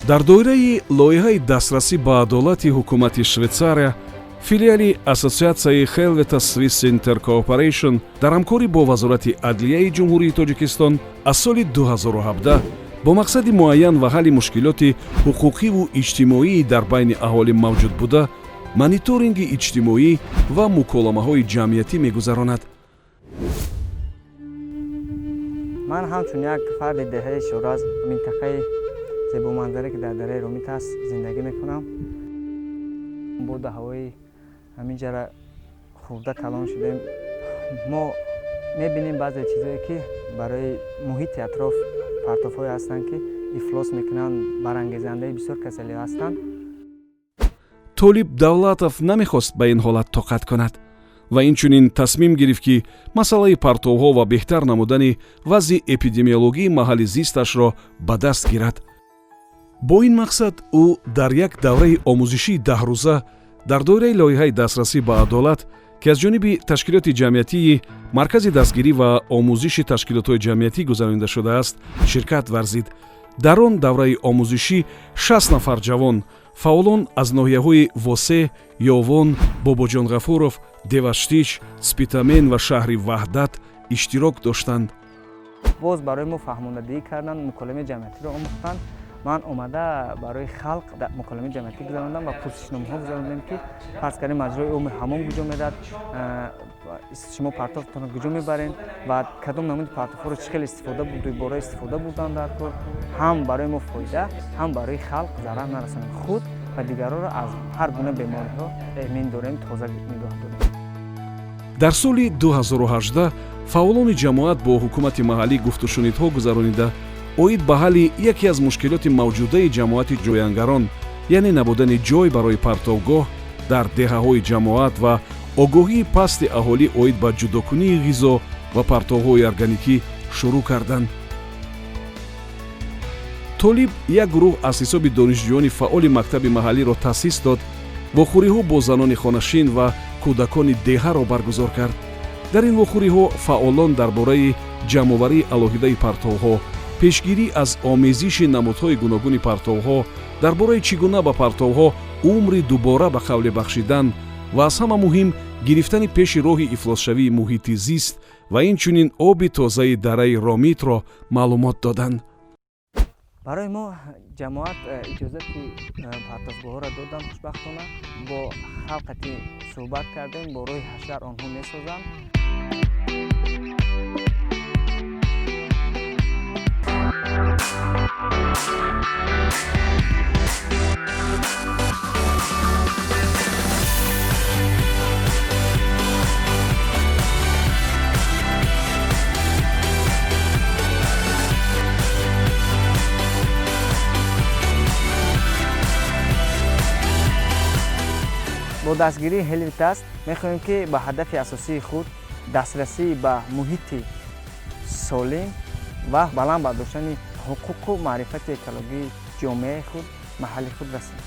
дар доираи лоиҳаи дастрасӣ ба адолати ҳукумати Швейтсария, филиали Ассотсиатсияи Helvetas Swiss Center Cooperation дар ҳамкорӣ бо Вазорати Адлияи Ҷумҳурии Тоҷикистон аз соли 2017 бо мақсади муайян ва ҳалли мушкилоти ҳуқуқиву иҷтимоии дар байни аҳолӣ мавҷуд буда, мониторинги иҷтимоӣ ва муколамаҳои ҷамъиятӣ мегузаронад. ман ҳамчун як фарди деҳаи шуро аз минтақаи зебоманзаре ки дар дараи Ромит аст зиндагӣ мекунам. бо даҳои ҳамин ҷара хурда калон шудем. мо мебинем баъзе чизое ки барои муҳити атроф партофҳое ҳастанд ки ифлос мекунанд, барангезандаи бисёр касалиҳо ҳастанд. Толиб Давлатов намехост ба ин ҳолат тоқат кунад ва инчунин тасмим гирифт ки масъалаи партовҳо ва беҳтар намудани вазъи эпидемиологии маҳалли зисташро ба даст гирад. бо ин мақсад ӯ дар як давраи омӯзишии 10-рӯза дар доираи лоиҳаи дастрасӣ ба адолат ки аз ҷониби ташкилоти ҷамъиятии Маркази дастгирӣ ва омӯзиши ташкилотҳои ҷамъиятӣ гузаронида шудааст, ширкат варзид. дар он давраи омӯзишӣ 60 нафар ҷавон фаъолон аз ноҳияҳои Восе, Ёвон, Бобоҷон Ғафуров, Деваштич, Спитамен ва шаҳри Ваҳдат иштирок доштанд. боз барои мо фаҳмондагӣ карданд, муколимаи ҷамъиятиро омӯхтанд. ман омада барои халқ муколимаи ҷамъиятӣ гузарондам ва пурсишномаҳо гузарондем ки фарз кардем маҷрои умри ҳамон куҷо меравад, шумо партофтонро куҷо мебаред ва кадом намуди партофҳоро чӣ хел истифода буд, дубора истифода бурдан дар кор, ҳам барои мо фоида, ҳам барои халқ зарар нарасонем, худ ва дигаронро аз ҳар гуна бемориҳо эмин дорем, тоза нигоҳ дорем. дар соли 2018 фаъолони ҷамоат бо ҳукумати маҳаллӣ гуфтушунидҳо гузаронида оид ба ҳалли яке аз мушкилоти мавҷудаи ҷамоати ҷоянгарон, яъне набудани ҷой барои партовгоҳ дар деҳаҳои ҷамоат ва огоҳии пасти аҳолӣ оид ба ҷудокунии ғизо ва партовҳои органикӣ шурӯъ карданд. Толиб як гурӯҳ аз ҳисоби донишҷӯёни фаъоли мактаби маҳаллиро таъсис дод, вохӯриҳо бо занони хонашин ва кӯдакони деҳаро баргузор кард. дар ин вохӯриҳо фаъолон дар бораи ҷамъоварии алоҳидаи партовҳо, пешгирӣ аз омезиши намудҳои гуногуни партовҳо, дар бораи чӣ гуна ба партовҳо умри дубора ба қавле бахшидан ва аз ҳама муҳим гирифтани пеши роҳи ифлосшавии муҳити зист ва инчунин оби тозаи дараи Ромитро маълумот доданд. барои мо ҷамоат иҷозати партовгоҳҳоро доданд. хушбахтона бо халқати суҳбат кардем, бо роҳи ҳашар онҳо месозанд. бо дастгирии Helvetas мехоҳем ки ба ҳадафи асосии худ, дастрасӣ ба муҳити солим ва баланд бардоштани ҳуқуқу маърифати экологии ҷомеаи худ, маҳалли худ расем.